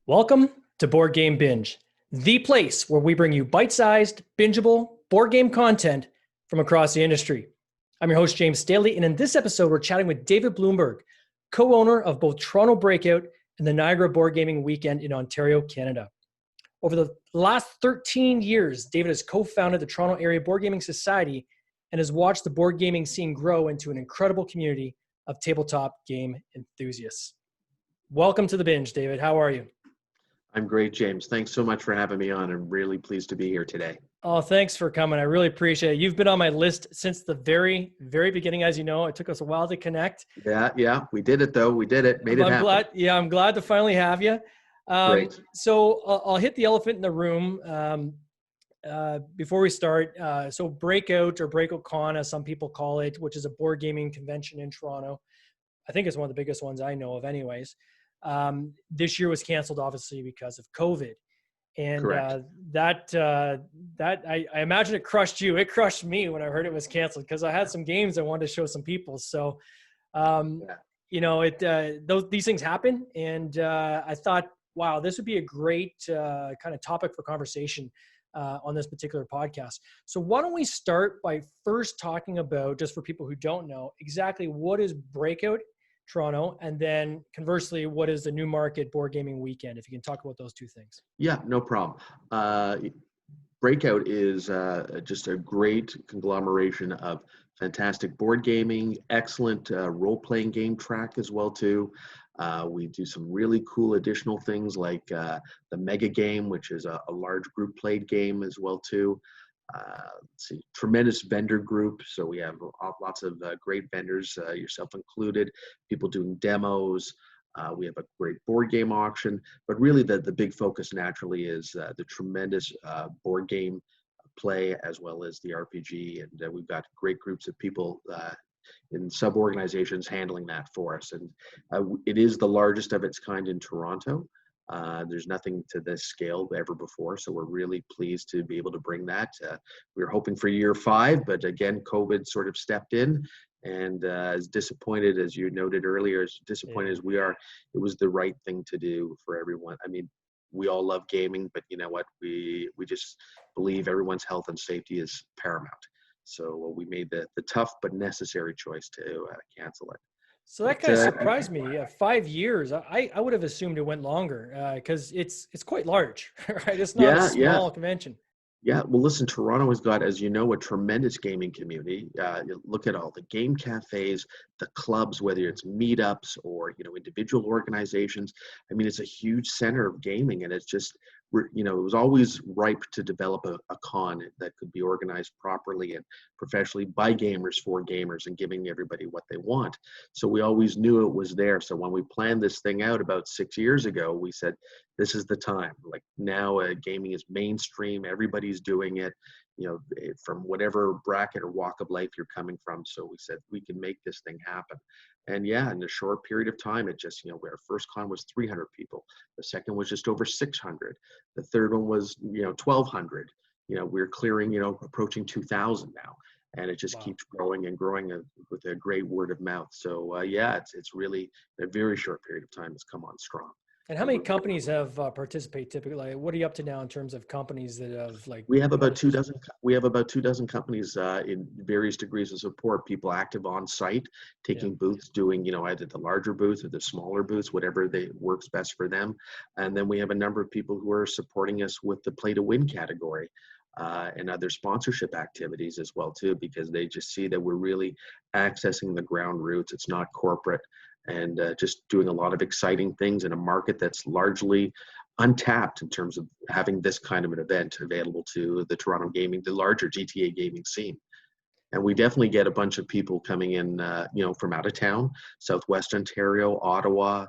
Welcome to Board Game Binge, the place where we bring you bite-sized, bingeable board game content from across the industry. I'm your host, James Staley, and in this episode, we're chatting with David Bloomberg, co-owner of both Toronto Breakout and the Niagara Boardgaming Weekend in Ontario, Canada. Over the last 13 years, David has co-founded the Toronto Area Boardgaming Society and has watched the board gaming scene grow into an incredible community of tabletop game enthusiasts. Welcome to the Binge, David. How are you? I'm great, James. Thanks so much for having me on. I'm really pleased to be here today. Oh, thanks for coming. I really appreciate it. You've been on my list since the very, very beginning. As you know, it took us a while to connect. Yeah. We did it, though. We did it. Made it happen. I'm glad to finally have you. Great. So I'll hit the elephant in the room before we start. So Breakout or Breakout Con, as some people call it, which is a board gaming convention in Toronto. I think it's one of the biggest ones I know of anyways. This year was canceled, obviously, because of COVID. And I imagine it crushed you. It crushed me when I heard it was canceled because I had some games I wanted to show some people. So, these things happen. And I thought, wow, this would be a great kind of topic for conversation on this particular podcast. So why don't we start by first talking about, just for people who don't know, exactly what is Breakout Toronto, and then conversely, what is the Newmarket Board Gaming Weekend? If you can talk about those two things. Yeah, no problem. Breakout is just a great conglomeration of fantastic board gaming, excellent role-playing game track as well too. We do some really cool additional things like the Mega Game, which is a large group played game as well too. Tremendous vendor group. So we have lots of great vendors, yourself included, people doing demos. We have a great board game auction, but really the big focus naturally is the tremendous board game play as well as the RPG. And we've got great groups of people in sub-organizations handling that for us. And it is the largest of its kind in Toronto. There's nothing to this scale ever before, so we're really pleased to be able to bring that. We were hoping for year 5, but again, COVID sort of stepped in, and as disappointed as you noted earlier, as disappointed as we are, it was the right thing to do for everyone. I mean, we all love gaming, but you know what? We just believe everyone's health and safety is paramount. So we made the tough but necessary choice to cancel it. So that kind of surprised me. 5 years. I would have assumed it went longer because it's quite large, right? It's not a small convention. Yeah, well, listen, Toronto has got, as you know, a tremendous gaming community. Look at all the game cafes, the clubs, whether it's meetups or, individual organizations. I mean, it's a huge center of gaming, and it's just, it was always ripe to develop a con that could be organized properly and professionally by gamers for gamers and giving everybody what they want. So we always knew it was there. So when we planned this thing out about 6 years ago, we said, this is the time. Like now gaming is mainstream. Everybody's doing it, from whatever bracket or walk of life you're coming from. So we said, we can make this thing happen. And yeah, in a short period of time, it just, our first con was 300 people. The second was just over 600. The third one was, 1,200. We're clearing, approaching 2,000 now. And it just keeps growing and growing with a great word of mouth. So it's really, in a very short period of time, it's come on strong. And how many companies have participated typically? Like, what are you up to now in terms of companies that have We have about 2 dozen. We have about 2 dozen companies in various degrees of support. People active on site, taking booths, doing either the larger booths or the smaller booths, whatever works best for them. And then we have a number of people who are supporting us with the Play to Win category. And other sponsorship activities as well too, because they just see that we're really accessing the ground roots. It's not corporate, and just doing a lot of exciting things in a market that's largely untapped in terms of having this kind of an event available to the Toronto gaming, the larger GTA gaming scene. And we definitely get a bunch of people coming in, from out of town, Southwest Ontario, Ottawa.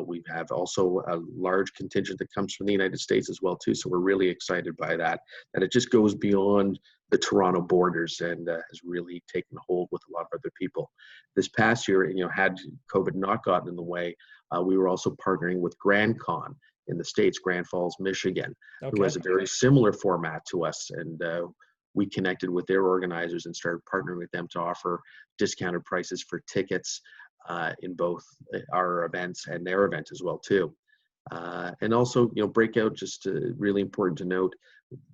We have also a large contingent that comes from the United States as well too. So we're really excited by that it just goes beyond the Toronto borders and has really taken hold with a lot of other people. This past year, had COVID not gotten in the way, we were also partnering with Grand Con in the States, Grand Falls, Michigan, who has a very similar format to us. And we connected with their organizers and started partnering with them to offer discounted prices for tickets in both our events and their event as well too. And also, Breakout, just really important to note,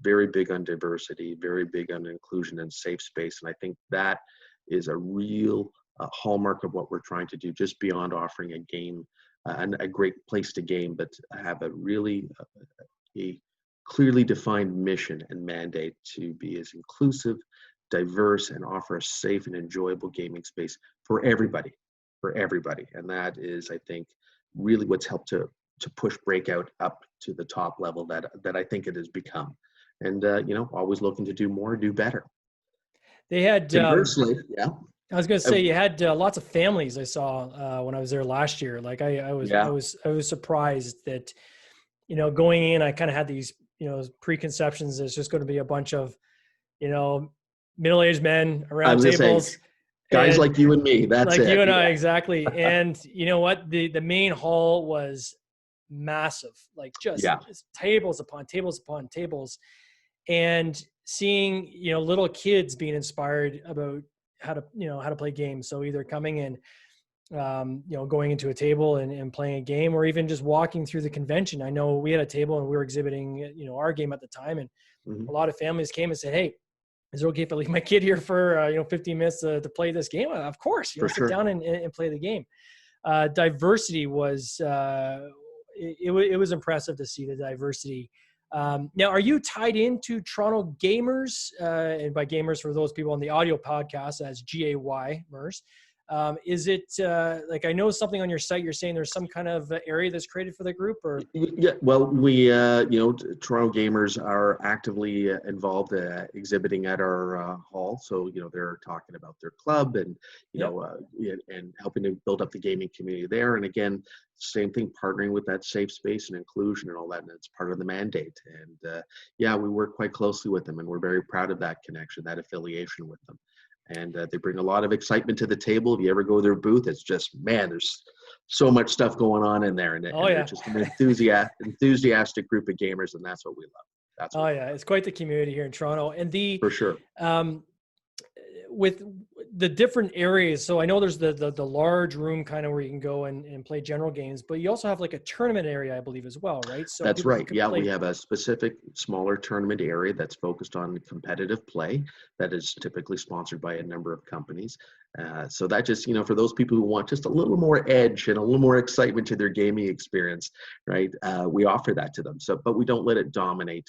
very big on diversity, very big on inclusion and safe space. And I think that is a real hallmark of what we're trying to do, just beyond offering a game and a great place to game, but have a clearly defined mission and mandate to be as inclusive, diverse, and offer a safe and enjoyable gaming space for everybody, And that is, I think, really what's helped to push Breakout up to the top level that I think it has become. And, always looking to do more, do better. They had, conversely, yeah. I was going to say, you had lots of families I saw when I was there last year. Like I was surprised that, going in, I kind of had these, preconceptions. There's just going to be a bunch of, middle-aged men around tables. Guys like you and me, that's like it. You and I, exactly. And you know what? The main hall was massive, like just tables upon tables upon tables. And seeing, little kids being inspired about how to play games. So either coming in, going into a table and playing a game, or even just walking through the convention. I know we had a table and we were exhibiting, our game at the time. And a lot of families came and said, "Hey, is it okay if I leave my kid here for 15 minutes to play this game?" Of course, sit down and play the game. Diversity was it was impressive to see the diversity. Now, are you tied into Toronto Gamers? And by gamers, for those people on the audio podcast, that's GAY-mers. Is it like, I know something on your site, you're saying there's some kind of area that's created for the group, or? Yeah, well, we, Toronto Gamers are actively involved exhibiting at our hall. So, they're talking about their club and, and helping to build up the gaming community there. And again, same thing, partnering with that safe space and inclusion and all that. And it's part of the mandate. And we work quite closely with them, and we're very proud of that connection, that affiliation with them. And they bring a lot of excitement to the table. If you ever go to their booth, it's just, man, there's so much stuff going on in there. And they're just an enthusiastic group of gamers, and that's what we love. It's quite the community here in Toronto. And for sure. With the different areas, so I know there's the large room kind of where you can go and play general games, but you also have like a tournament area, I believe, as well, right? So that's right. Yeah, we have a specific smaller tournament area that's focused on competitive play that is typically sponsored by a number of companies. So that just, for those people who want just a little more edge and a little more excitement to their gaming experience, right? We offer that to them. So, but we don't let it dominate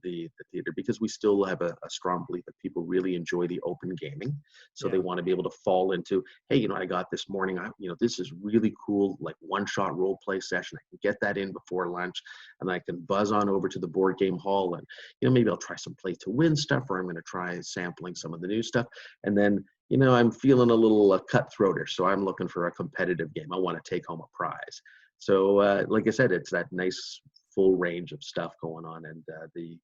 the theater, because we still have a strong belief that people really enjoy the open gaming. So they want to be able to fall into, hey, I got this morning, this is really cool, like one-shot role play session. I can get that in before lunch, and I can buzz on over to the board game hall, and maybe I'll try some play to win stuff, or I'm going to try sampling some of the new stuff. And then I'm feeling a little cutthroater, so I'm looking for a competitive game. I want to take home a prize. So like I said, it's that nice full range of stuff going on, and the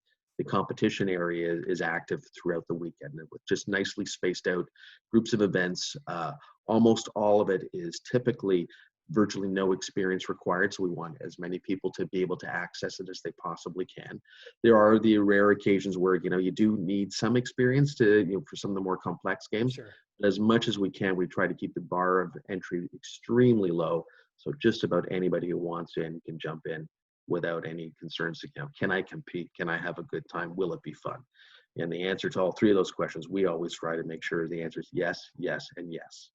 competition area is active throughout the weekend with just nicely spaced out groups of events. Almost all of it is typically virtually no experience required, so we want as many people to be able to access it as they possibly can. There are the rare occasions where you do need some experience to for some of the more complex games. Sure. But as much as we can, we try to keep the bar of entry extremely low, so just about anybody who wants to and can jump in without any concerns. Can I compete? Can I have a good time? Will it be fun? And the answer to all three of those questions, we always try to make sure the answer is yes, yes, and yes.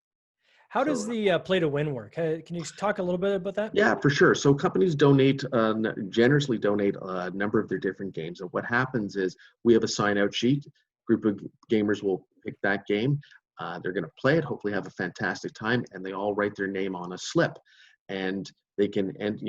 How does the play to win work? Can you talk a little bit about that? Yeah, for sure. So companies generously donate a number of their different games. And what happens is we have a sign-out sheet. Group of gamers will pick that game. They're going to play it, hopefully have a fantastic time, and they all write their name on a slip. And they can as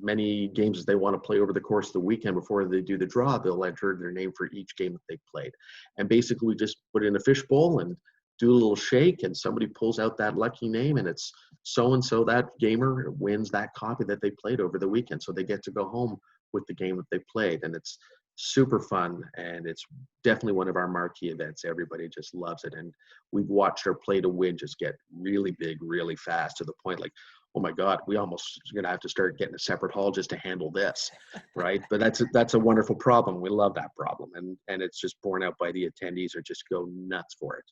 many games as they want to play over the course of the weekend. Before they do the draw, they'll enter their name for each game that they played. And basically we just put it in a fishbowl and do a little shake, and somebody pulls out that lucky name, and it's so-and-so, that gamer wins that copy that they played over the weekend. So they get to go home with the game that they played, and it's super fun, and it's definitely one of our marquee events. Everybody just loves it, and we've watched our play to win just get really big really fast, to the point like, oh my God, we almost going to have to start getting a separate hall just to handle this, right? But that's a wonderful problem. We love that problem, and it's just borne out by the attendees who just go nuts for it.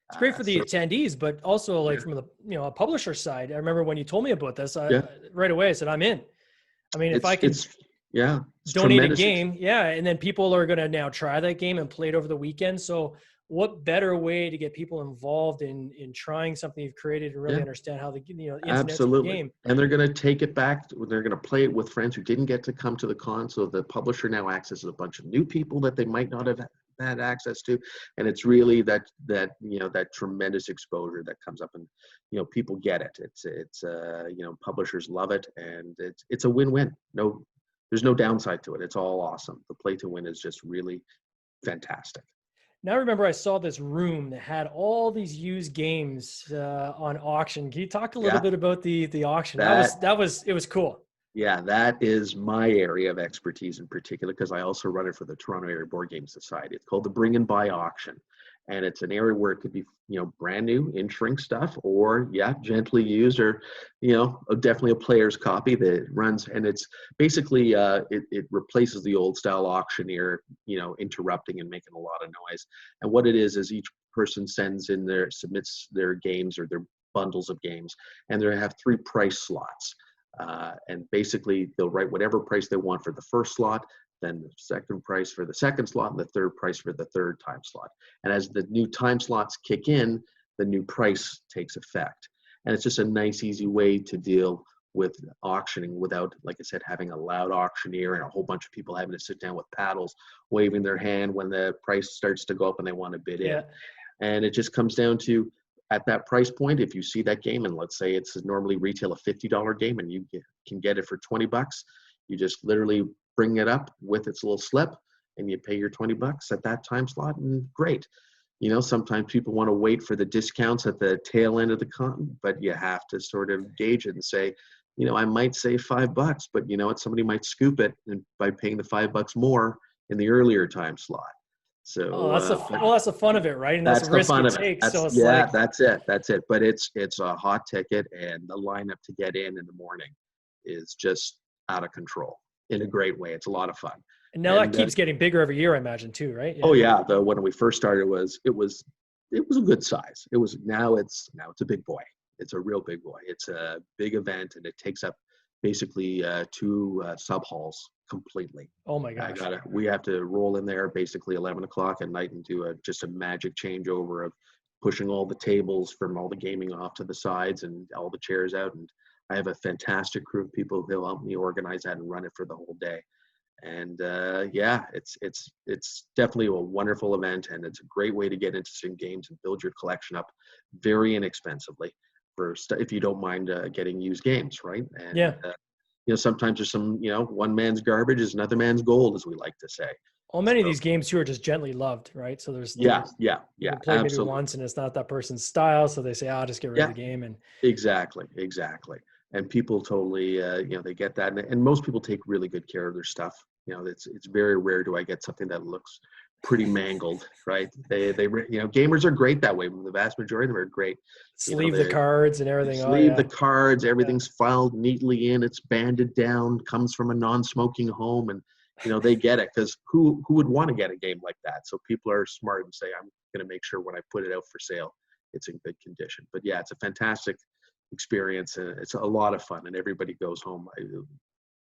It's great for the attendees, but also like from the a publisher side. I remember when you told me about this, right away I said, I'm in. I mean, if I can it's donate a tremendous. game, and then people are going to now try that game and play it over the weekend. So what better way to get people involved in trying something you've created and really understand how the ins and outs of the Absolutely. game. And they're going to take it back. They're going to play it with friends who didn't get to come to the con. So the publisher now accesses a bunch of new people that they might not have had access to. And it's really that tremendous exposure that comes up, and, people get it. It's publishers love it, and it's a win-win. There's no downside to it. It's all awesome. The play to win is just really fantastic. Now, I remember I saw this room that had all these used games on auction. Can you talk a little bit about the auction? It was cool. Yeah, that is my area of expertise in particular, because I also run it for the Toronto Area Boardgaming Society. It's called the Bring and Buy Auction. And it's an area where it could be, brand new in shrink stuff, or gently used, or, definitely a player's copy that runs. And it's basically, it replaces the old style auctioneer, interrupting and making a lot of noise. And what it is each person submits their games or their bundles of games, and they have 3 price slots. And basically they'll write whatever price they want for the first slot, then the second price for the second slot, and the third price for the third time slot. And as the new time slots kick in, the new price takes effect. And it's just a nice, easy way to deal with auctioning without, like I said, having a loud auctioneer and a whole bunch of people having to sit down with paddles, waving their hand when the price starts to go up and they want to bid in. And it just comes down to, at that price point, if you see that game, and let's say it's normally retail a $50 game, and you can get it for $20, you just literally bring it up with its little slip, and you pay your $20 at that time slot, and great. Sometimes people want to wait for the discounts at the tail end of the con, but you have to sort of gauge it and say, I might save $5, but somebody might scoop it by paying the $5 more in the earlier time slot. So that's the fun of it, right? And that's the risk fun it of takes. it. So it's that's it. But it's a hot ticket, and the lineup to get in the morning is just out of control in a great way. It's a lot of fun. And now that keeps getting bigger every year, I imagine, too, right? Oh yeah. When we first started, it was a good size. Now it's a big boy. It's a real big boy. It's a big event, and it takes up basically 2 sub halls completely. Oh my gosh. We have to roll in there basically 11 o'clock at night and do just a magic changeover of pushing all the tables from all the gaming off to the sides and all the chairs out. And I have a fantastic crew of people who help me organize that and run it for the whole day. And it's definitely a wonderful event, and it's a great way to get into some games and build your collection up very inexpensively if you don't mind getting used games, right? And sometimes there's some, one man's garbage is another man's gold, as we like to say. Well, many of these games too are just gently loved, right? So there's you play maybe once and it's not that person's style, so they say, "I'll just get rid of the game." And exactly. And people totally, they get that, and most people take really good care of their stuff. It's very rare do I get something that looks pretty mangled, right? They gamers are great that way. The vast majority of them are great. Sleeve the cards and everything. The cards, everything's filed neatly in. It's banded down. Comes from a non-smoking home, and they get it, because who would want to get a game like that? So people are smart and say, I'm going to make sure when I put it out for sale, it's in good condition. But it's a fantastic experience, and it's a lot of fun, and everybody goes home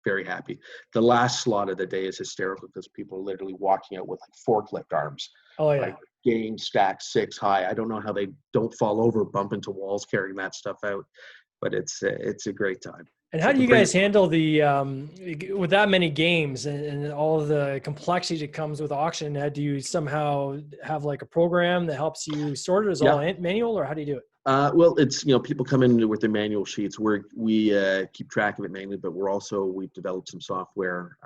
very happy. The last slot of the day is hysterical, because people are literally walking out with like forklift arms. Like game stacked 6 high. I don't know how they don't fall over, bump into walls carrying that stuff out, but it's a great time. And how do you guys handle with that many games and all of the complexity that comes with auction? Do you somehow have like a program that helps you sort it as all manual, or how do you do it? Well, it's, people come in with their manual sheets where we keep track of it manually, but we've developed some software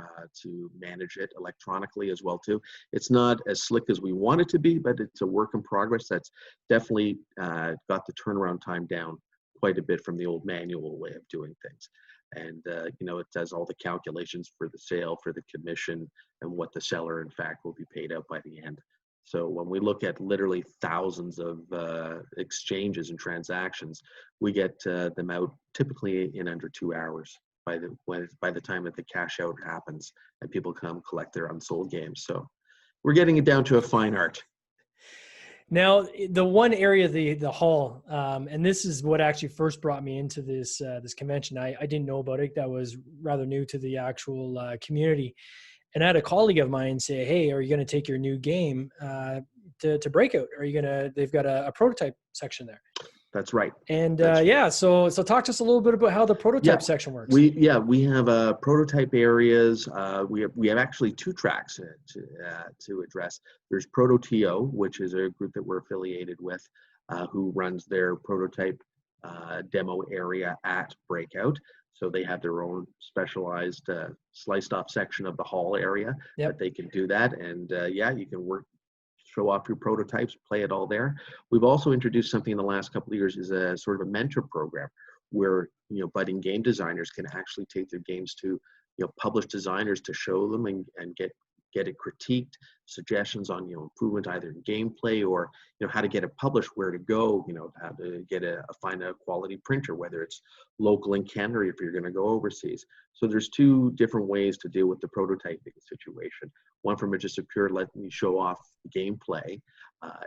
to manage it electronically as well too. It's not as slick as we want it to be, but it's a work in progress. That's definitely got the turnaround time down quite a bit from the old manual way of doing things. And, it does all the calculations for the sale, for the commission, and what the seller, in fact, will be paid out by the end. So when we look at literally thousands of exchanges and transactions, we get them out typically in under 2 hours by the time that the cash out happens and people come collect their unsold games. So we're getting it down to a fine art. Now, the one area, the hall, and this is what actually first brought me into this convention. I didn't know about it. That was rather new to the actual community. And I had a colleague of mine say, "Hey, are you going to take your new game to Breakout? Are you gonna? They've got a prototype section there." That's right. And That's right. yeah, so talk to us a little bit about how the prototype Yeah, section works. we have prototype areas. We have actually two tracks to address. There's Proto-TO, which is a group that we're affiliated with, who runs their prototype demo area at Breakout. So they have their own specialized sliced off section of the hall area that they can do that. And yeah, you can show off your prototypes, play it all there. We've also introduced something in the last couple of years, is a sort of a mentor program where budding game designers can actually take their games to published designers to show them and get it critiqued, suggestions on improvement either in gameplay or how to get it published, where to go, how to find a quality printer, whether it's local in Canada or if you're going to go overseas. So there's two different ways to deal with the prototyping situation. One from just a pure let me show off gameplay,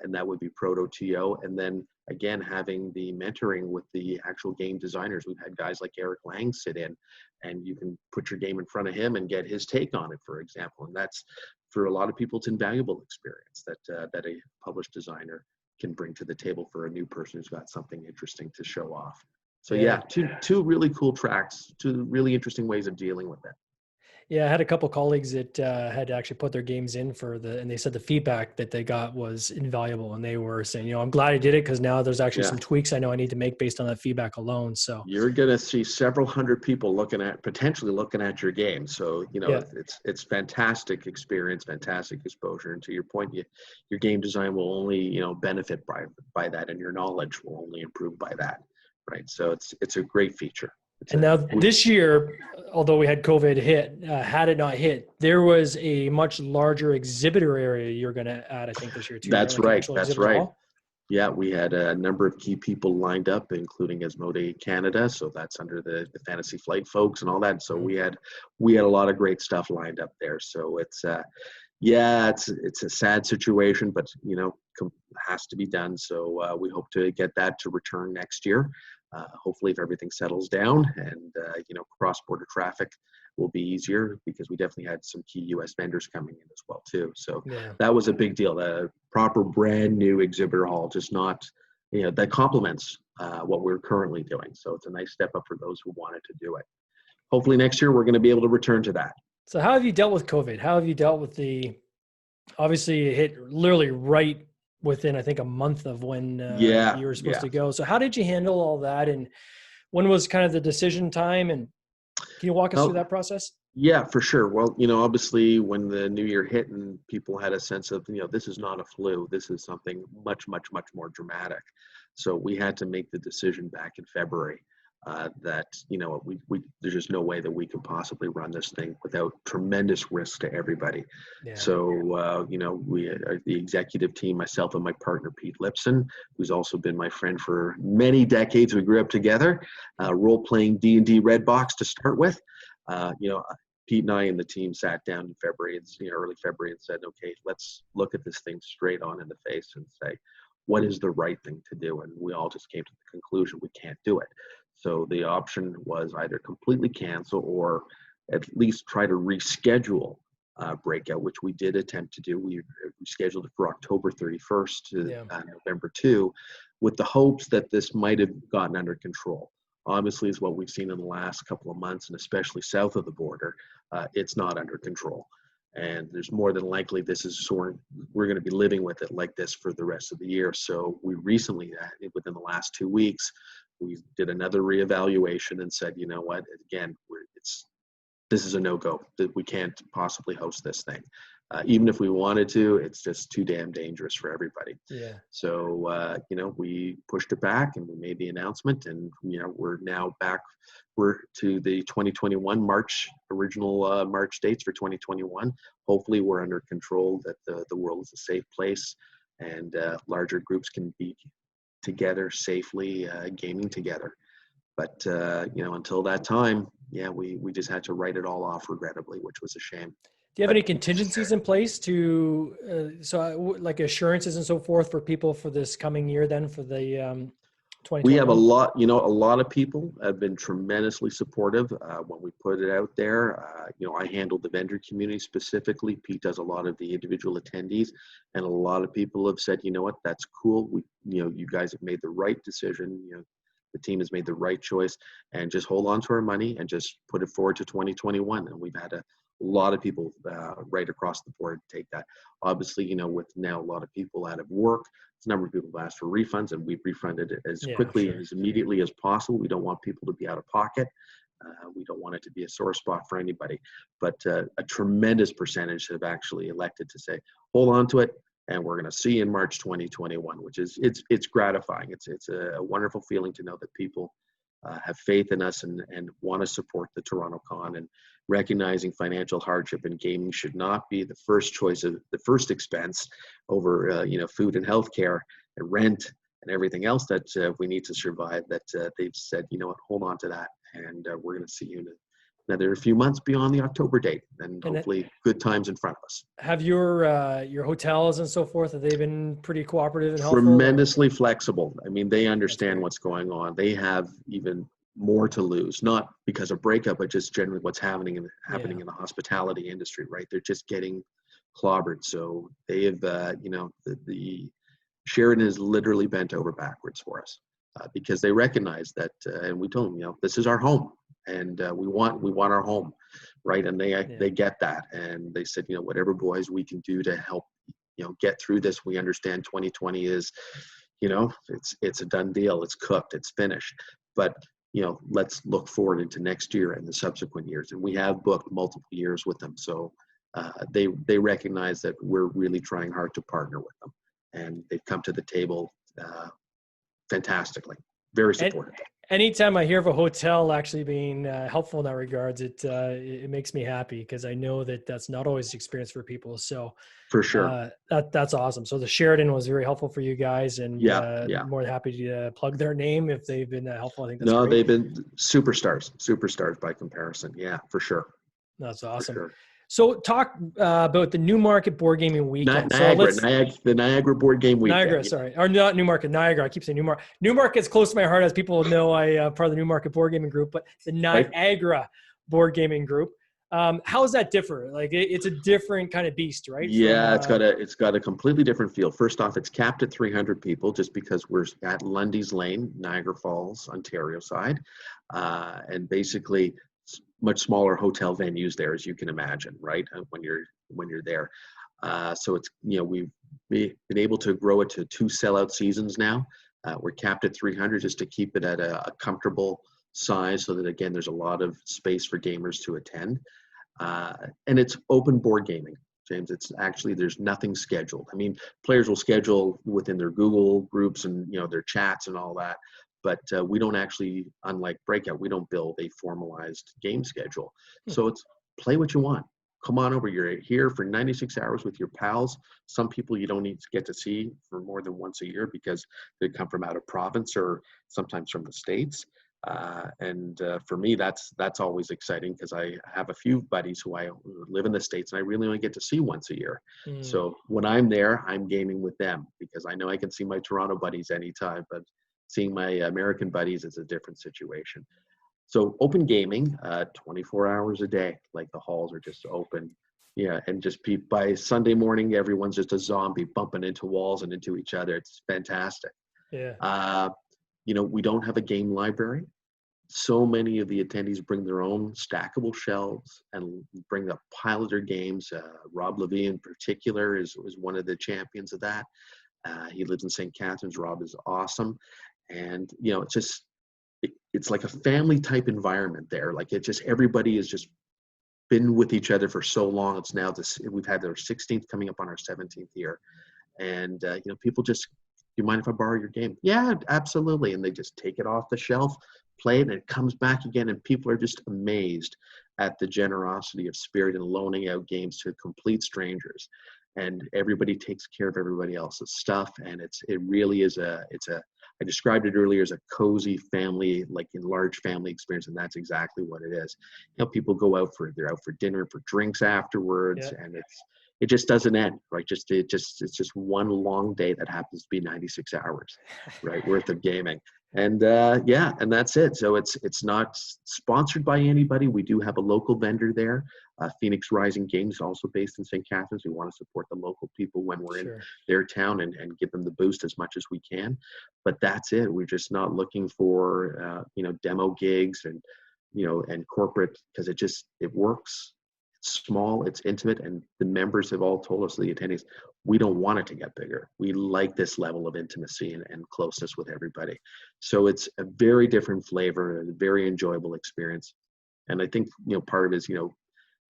and that would be Proto-TO, and then again having the mentoring with the actual game designers. We've had guys like Eric Lang sit in, and you can put your game in front of him and get his take on it, for example. And that's, for a lot of people, it's invaluable experience that a published designer can bring to the table for a new person who's got something interesting to show off. So yeah, two really cool tracks, two really interesting ways of dealing with it. Yeah, I had a couple colleagues that had actually put their games in and they said the feedback that they got was invaluable. And they were saying, I'm glad I did it because now there's actually some tweaks I know I need to make based on that feedback alone. So you're going to see several hundred people potentially looking at your game. So, it's fantastic experience, fantastic exposure. And to your point, your game design will only, benefit by that, and your knowledge will only improve by that. Right. So it's a great feature. And now this year, although we had COVID hit, had it not hit, there was a much larger exhibitor area you're going to add, I think, this year too. That's right. That's right. Hall. Yeah, we had a number of key people lined up, including Asmodee Canada. So that's under the Fantasy Flight folks and all that. So we had a lot of great stuff lined up there. So it's a sad situation, but has to be done. So we hope to get that to return next year. Hopefully, if everything settles down and cross-border traffic will be easier, because we definitely had some key U.S. vendors coming in as well too. So that was a big deal. The proper brand new exhibitor hall, just not that complements what we're currently doing. So it's a nice step up for those who wanted to do it. Hopefully next year we're going to be able to return to that. So how have you dealt with COVID? How have you dealt with obviously it hit literally right within, I think, a month of when you were supposed to go. So how did you handle all that? And when was kind of the decision time? And can you walk us through that process? Yeah, for sure. Well, obviously when the new year hit and people had a sense of, this is not a flu, this is something much, much, much more dramatic. So we had to make the decision back in February that, there's just no way that we could possibly run this thing without tremendous risk to everybody. Yeah. So, the executive team, myself and my partner, Pete Lipson, who's also been my friend for many decades. We grew up together, role-playing D&D Red Box to start with. Pete and I and the team sat down in February, early February, and said, okay, let's look at this thing straight on in the face and say, what is the right thing to do? And we all just came to the conclusion we can't do it. So the option was either completely cancel or at least try to reschedule Breakout, which we did attempt to do. We scheduled it for October 31st to November 2, with the hopes that this might have gotten under control. Obviously, is what we've seen in the last couple of months, and especially south of the border, it's not under control. And there's more than likely we're going to be living with it like this for the rest of the year. So we recently, within the last 2 weeks, we did another reevaluation and said, you know what, again, this is a no-go, that we can't possibly host this thing. Even if we wanted to, it's just too damn dangerous for everybody. Yeah. So, we pushed it back and we made the announcement, and, we're now back. We're to the 2021 original March dates for 2021. Hopefully we're under control, that the world is a safe place and larger groups can be together safely, gaming together. But, until that time, we just had to write it all off, regrettably, which was a shame. Do you have any contingencies in place to, like assurances and so forth for people for this coming year then for the We have a 2021? lot, a lot of people have been tremendously supportive when we put it out there. I handle the vendor community specifically. Pete does a lot of the individual attendees, and a lot of people have said, you know what, that's cool. You guys have made the right decision. The team has made the right choice, and just hold on to our money and just put it forward to 2021. And we've had a lot of people right across the board take that. Obviously, with now a lot of people out of work, a number of people have asked for refunds, and we've refunded it as quickly and as immediately as possible. We don't want people to be out of pocket. We don't want it to be a sore spot for anybody. But a tremendous percentage have actually elected to say, hold on to it, and we're going to see you in March 2021, which is it's gratifying. It's a wonderful feeling to know that people have faith in us and want to support the Toronto Con, and recognizing financial hardship in gaming should not be the first choice of the first expense over food and healthcare and rent and everything else that we need to survive. That they've said, you know what, hold on to that, and we're going to see you in another few months beyond the October date, and hopefully good times in front of us. Have your hotels and so forth, have they been pretty cooperative and helpful? Tremendously flexible. I mean, they understand what's going on. They have even more to lose, not because of Breakout, but just generally what's happening in the hospitality industry, right? They're just getting clobbered. So they have, the Sheridan is literally bent over backwards for us because they recognize that, and we told them, this is our home, and we want our home, right? And they get that, and they said, whatever, boys, we can do to help, get through this. We understand 2020 is, it's a done deal. It's cooked. It's finished. But let's look forward into next year and the subsequent years. And we have booked multiple years with them. So they recognize that we're really trying hard to partner with them. And they've come to the table fantastically, very supportive. Anytime I hear of a hotel actually being helpful in that regards, it makes me happy because I know that that's not always the experience for people. So for sure, that's awesome. So the Sheridan was very helpful for you guys, and more than happy to plug their name if they've been helpful. I think that's great. They've been superstars by comparison. Yeah, for sure. That's awesome. Sure. So talk about the Newmarket Board Gaming Weekend. The Niagara Board Game Weekend. Niagara, sorry. Or not Newmarket, Niagara. I keep saying Newmarket. Newmarket's close to my heart, as people know. I part of the Newmarket Board Gaming Group, but the Niagara Board Gaming Group. How does that differ? Like it's a different kind of beast, right? Yeah, it's got a completely different feel. First off, it's capped at 300 people just because we're at Lundy's Lane, Niagara Falls, Ontario side. And basically much smaller hotel venues there, as you can imagine, right? When you're there. So it's, we've been able to grow it to 2 sellout seasons now. We're capped at 300 just to keep it at a comfortable size so that, again, there's a lot of space for gamers to attend. And it's open board gaming, James. It's actually, there's nothing scheduled. I mean, players will schedule within their Google groups and, their chats and all that. But we don't actually, unlike Breakout, we don't build a formalized game schedule. So it's play what you want. Come on over. You're here for 96 hours with your pals. Some people you don't need to get to see for more than once a year because they come from out of province or sometimes from the States. And for me, that's always exciting because I have a few buddies who I live in the States and I really only get to see once a year. So when I'm there, I'm gaming with them because I know I can see my Toronto buddies anytime, but seeing my American buddies is a different situation. So open gaming, 24 hours a day, like the halls are just open. Yeah, and just by Sunday morning, everyone's just a zombie bumping into walls and into each other. It's fantastic. Yeah. We don't have a game library. So many of the attendees bring their own stackable shelves and bring a pile of their games. Rob Levy in particular is one of the champions of that. He lives in St. Catharines. Rob is awesome. And, it's like a family type environment there. Like everybody has just been with each other for so long. It's now we've had our 16th coming up on our 17th year. And, people just, do you mind if I borrow your game? Yeah, absolutely. And they just take it off the shelf, play it, and it comes back again. And people are just amazed at the generosity of spirit and loaning out games to complete strangers. And everybody takes care of everybody else's stuff. And it really is I I described it earlier as a cozy family, like enlarged family experience, and that's exactly what it is. People go out they're out for dinner, for drinks afterwards, Yeah. and it just doesn't end, right? It's just one long day that happens to be 96 hours, right, worth of gaming. And and that's it. So it's not sponsored by anybody. We do have a local vendor there. Phoenix Rising Games, also based in St. Catharines. We want to support the local people when we're in Sure. their town and give them the boost as much as we can. But that's it. We're just not looking for demo gigs and and corporate, because it works. It's small, it's intimate, and the members have all told us, the attendees, we don't want it to get bigger. We like this level of intimacy and closeness with everybody. So it's a very different flavor, a very enjoyable experience. And I think part of it is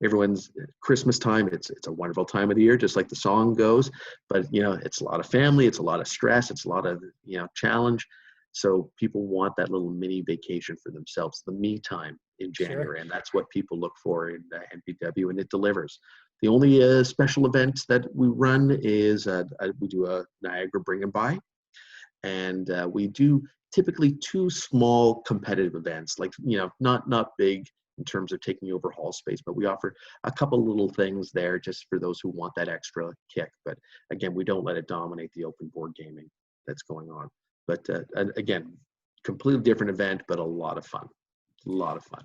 everyone's Christmas time. It's a wonderful time of the year, just like the song goes. But it's a lot of family, it's a lot of stress, it's a lot of challenge. So people want that little mini vacation for themselves, the me time in January, and that's what people look for in NPW, and it delivers. The only special event that we run is we do a Niagara Bring and Buy, and we do typically 2 small competitive events, like not big in terms of taking over hall space, but we offer a couple little things there just for those who want that extra kick. But again, we don't let it dominate the open board gaming that's going on. But again, completely different event, but a lot of fun. A lot of fun.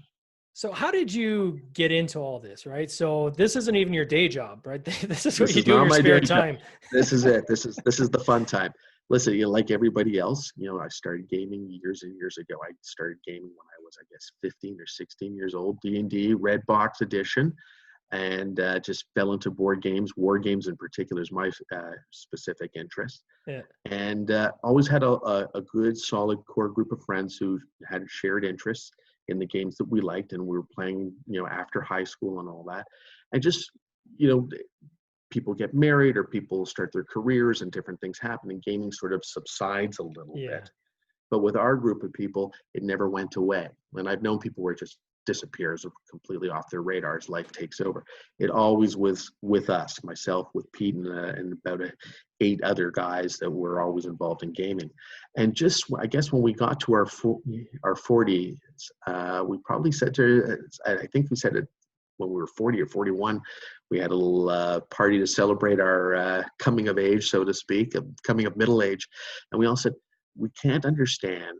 So how did you get into all this, right? So this isn't even your day job, right? This is what you This is do in not your my spare day job. time. This is it. This is the fun time. Listen, like everybody else, I started gaming years and years ago. I started gaming when I was, I guess, 15 or 16 years old. D&D, Red Box Edition, and just fell into board games. War games in particular is my specific interest. Yeah. And always had a good, solid core group of friends who had shared interests in the games that we liked, and we were playing, after high school and all that. And just, people get married or people start their careers and different things happen, and gaming sort of subsides a little bit. But with our group of people, it never went away. And I've known people where it just disappears completely off their radars, life takes over. It always was with us, myself, with Pete, and about 8 other guys that were always involved in gaming. And just, I guess when we got to our 40s, we probably said I think we said it when we were 40 or 41, we had a little party to celebrate our coming of age, so to speak, coming of middle age. And we all said, we can't understand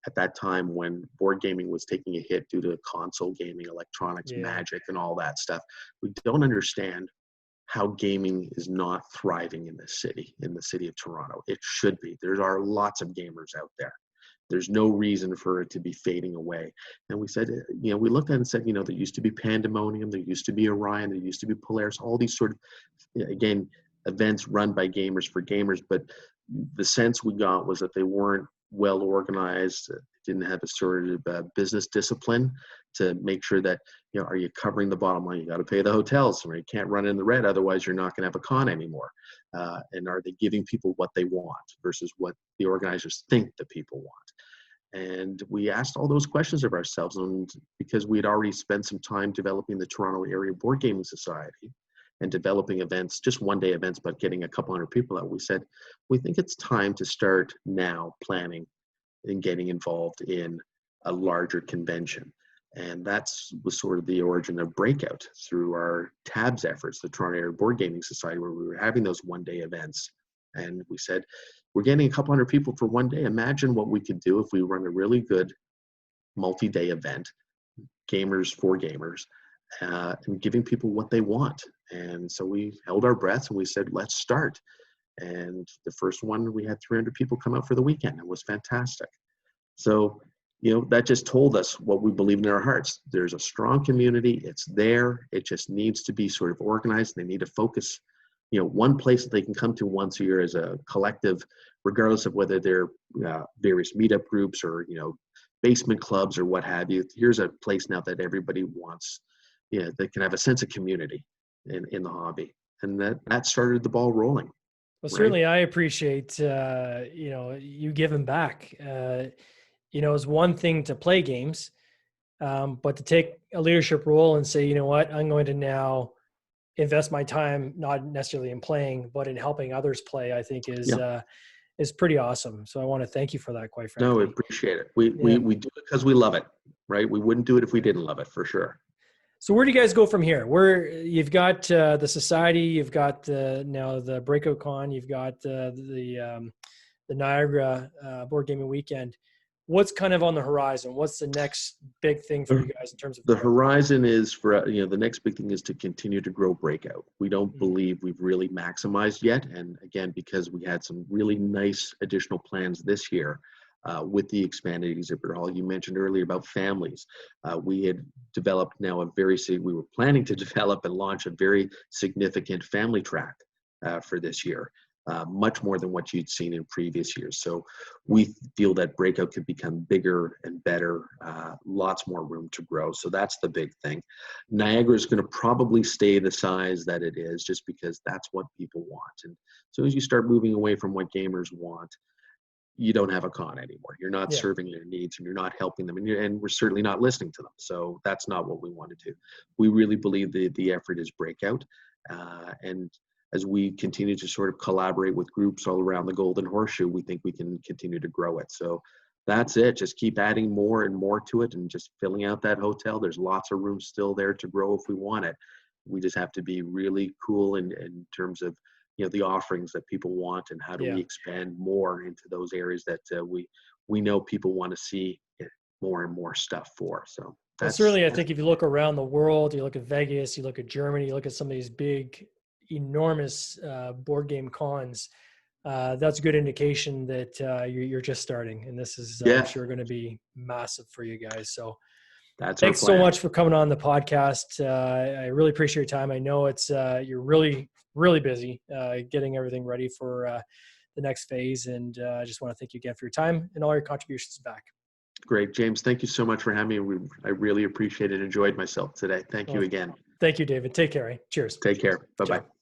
at that time when board gaming was taking a hit due to console gaming, electronics, magic, and all that stuff. We don't understand how gaming is not thriving in the city of Toronto. It should be. There are lots of gamers out there. There's no reason for it to be fading away. And we said, we looked at it and said, there used to be Pandemonium, there used to be Orion, there used to be Polaris, all these sort of, again, events run by gamers for gamers. But the sense we got was that they weren't well organized, didn't have a sort of business discipline to make sure that, are you covering the bottom line? You got to pay the hotels, or you can't run in the red, otherwise you're not going to have a con anymore. And are they giving people what they want versus what the organizers think that people want? And we asked all those questions of ourselves, and because we had already spent some time developing the Toronto Area Boardgaming Society and developing events, just one-day events, but getting a couple hundred people out, we said, we think it's time to start now planning and getting involved in a larger convention. And was sort of the origin of Breakout through our TABS efforts, the Toronto Area Boardgaming Society, where we were having those one-day events. And we said, we're getting a couple hundred people for one day. Imagine what we could do if we run a really good multi-day event, gamers for gamers, and giving people what they want. And so we held our breaths and we said, let's start. And the first one, we had 300 people come out for the weekend. It was fantastic. So, that just told us what we believe in our hearts. There's a strong community. It's there. It just needs to be sort of organized. They need to focus, one place that they can come to once a year as a collective, regardless of whether they're various meetup groups or, basement clubs or what have you. Here's a place now that everybody wants, that can have a sense of community in the hobby. And that started the ball rolling. Well, certainly I appreciate, you giving back. It's one thing to play games, but to take a leadership role and say, you know what, I'm going to now invest my time, not necessarily in playing, but in helping others play, I think is is pretty awesome. So I want to thank you for that, quite No, we frankly. appreciate it. We Yeah. we do it because we love it, right? We wouldn't do it if we didn't love it, for sure. So where do you guys go from here? Where you've got the society, you've got now the Breakout Con, you've got the Niagara board gaming weekend. What's kind of on the horizon? What's the next big thing for you guys in terms of The growth? horizon is for, the next big thing is to continue to grow Breakout. We don't Mhm. believe we've really maximized yet. And again, because we had some really nice additional plans this year with the expanded exhibit hall. You mentioned earlier about families. We had developed now we were planning to develop and launch a very significant family track for this year. Much more than what you'd seen in previous years. So we feel that Breakout could become bigger and better, lots more room to grow. So that's the big thing. Niagara is going to probably stay the size that it is just because that's what people want. And as soon as you start moving away from what gamers want, you don't have a con anymore. You're not Yeah. serving their needs and you're not helping them, and we're certainly not listening to them. So that's not what we want to do. We really believe the effort is Breakout. And as we continue to sort of collaborate with groups all around the Golden Horseshoe, we think we can continue to grow it. So that's it. Just keep adding more and more to it and just filling out that hotel. There's lots of room still there to grow if we want it. We just have to be really cool in terms of the offerings that people want and how do we expand more into those areas that we know people want to see more and more stuff for. So Well, that's certainly, I think if you look around the world, you look at Vegas, you look at Germany, you look at some of these big, enormous board game cons. That's a good indication that you're just starting, and this is, I'm yeah, sure, going to be massive for you guys. So, that's our thanks so plan. much for coming on the podcast. I really appreciate your time. I know it's you're really, really busy getting everything ready for the next phase, and I just want to thank you again for your time and all your contributions back. Great, James. Thank you so much for having me. I really appreciate it. Enjoyed myself today. Thank you Well, again. thank you, David. Take care. Eh? Cheers. Take care. Bye-bye. Ciao.